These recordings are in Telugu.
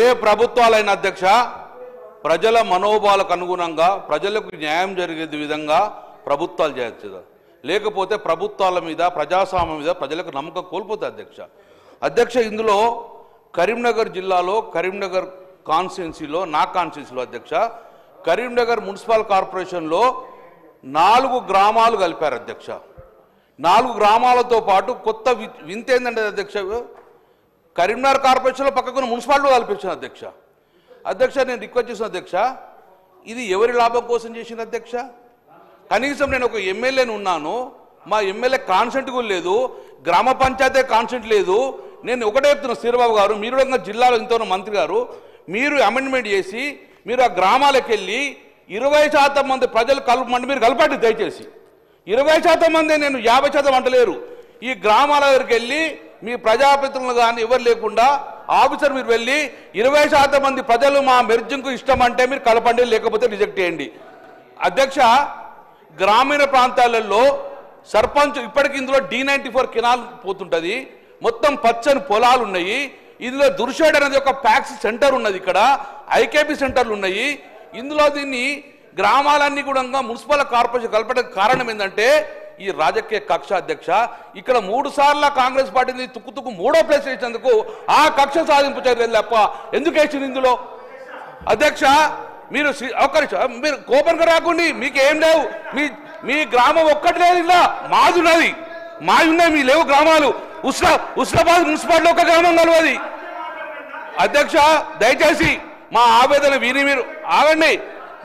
ఏ ప్రభుత్వాలైన అధ్యక్ష ప్రజల మనోభావాలకు అనుగుణంగా ప్రజలకు న్యాయం జరిగే విధంగా ప్రభుత్వాలు చేయొచ్చు, లేకపోతే ప్రభుత్వాల మీద ప్రజాస్వామ్యం మీద ప్రజలకు నమ్మకం కోల్పోతుంది అధ్యక్ష. ఇందులో కరీంనగర్ జిల్లాలో కరీంనగర్ కాన్స్టిట్యున్సీలో నా కాన్స్టిట్యున్సీలో అధ్యక్ష కరీంనగర్ మున్సిపల్ కార్పొరేషన్లో 4 గ్రామాలు కలిపారు అధ్యక్ష. 4 గ్రామాలతో పాటు కొత్త వింత ఏంటంటే అధ్యక్ష కరీంనగర్ కార్పొరేషన్లో పక్కకున్న మున్సిపాలిటీ కల్పించిన అధ్యక్ష నేను రిక్వెస్ట్ చేసిన అధ్యక్ష, ఇది ఎవరి లాభం కోసం చేసిన అధ్యక్ష? కనీసం నేను ఒక ఎమ్మెల్యేని ఉన్నాను, మా ఎమ్మెల్యే కాన్సెంట్ కూడా లేదు, గ్రామ పంచాయతీ కాన్సెంట్ లేదు. నేను ఒకటే చెప్తున్నా శ్రీబాబు గారు, మీరు జిల్లాలో ఇంత మంత్రి గారు, మీరు అమెండ్మెంట్ చేసి మీరు ఆ గ్రామాలకు వెళ్ళి 20% మంది ప్రజలు కలపమంటే మీరు కలపండి దయచేసి. 20% మంది, నేను 50% అంటలేరు. ఈ గ్రామాల దగ్గరికి వెళ్ళి మీ ప్రజాప్రతినిధులు కానీ ఎవరు లేకుండా ఆఫీసర్ మీరు వెళ్ళి 20% మంది ప్రజలు మా మెర్జింగ్కు ఇష్టం అంటే మీరు కలపండి, లేకపోతే రిజెక్ట్ చేయండి. అధ్యక్ష గ్రామీణ ప్రాంతాలలో సర్పంచ్ ఇప్పటికి ఇందులో D94 కెనాల్ పోతుంటుంది, మొత్తం పచ్చని పొలాలు ఉన్నాయి. ఇందులో దుర్షేడ్ అనేది ఒక ప్యాక్స్ సెంటర్ ఉన్నది, ఇక్కడ ఐకేపీ సెంటర్లు ఉన్నాయి. ఇందులో దీన్ని గ్రామాలన్నీ కూడా మున్సిపల్ కార్పొరేషన్ కలపడానికి కారణం ఏంటంటే ఈ రాజకీయ కక్ష అధ్యక్ష. ఇక్కడ 3 సార్లు కాంగ్రెస్ పార్టీని తుక్కు 3వ ప్లేస్ వేసినందుకు ఆ కక్ష సాధింపు చర్యలు తప్ప ఎందుకు వేసింది ఇందులో అధ్యక్ష? మీరు మీరు కోపంగా రాకండి, మీకు ఏం లేవు, మీ గ్రామం ఒక్కటి లేదు, ఇలా మాది ఉన్నాయి, మీ లేవు గ్రామాలు. ఉస్నాబాద్ మున్సిపాలిటీ ఒక గ్రామం కలవది అధ్యక్ష. దయచేసి మా ఆవేదన విని మీరు ఆగండి,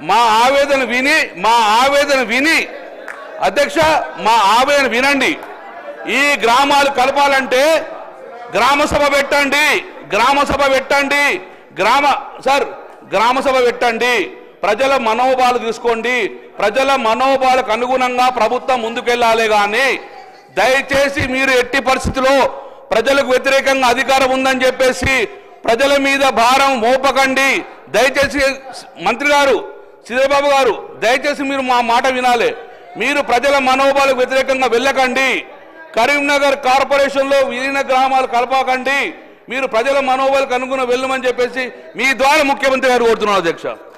మా ఆవేదన విని అధ్యక్ష మా ఆవేదన వినండి. ఈ గ్రామాలు కలపాలంటే గ్రామ సభ పెట్టండి, గ్రామ సభ పెట్టండి, ప్రజల మనోభావాలు తీసుకోండి, ప్రజల మనోభావాలకు అనుగుణంగా ప్రభుత్వం ముందుకెళ్ళాలి. కానీ దయచేసి మీరు ఎట్టి పరిస్థితిలో ప్రజలకు వ్యతిరేకంగా అధికారం ఉందని చెప్పేసి ప్రజల మీద భారం మోపకండి. దయచేసి మంత్రి గారు, శ్రీబాబు గారు, దయచేసి మీరు మా మాట వినాలి. మీరు ప్రజల మనోభావాలకు వ్యతిరేకంగా వెళ్ళకండి, కరీంనగర్ కార్పొరేషన్లో విలీన గ్రామాలు కలపకండి, మీరు ప్రజల మనోభావాలకు అనుగుణంగా వెళ్ళమని చెప్పేసి మీ ద్వారా ముఖ్యమంత్రి గారు కోరుతున్నారు అధ్యక్ష.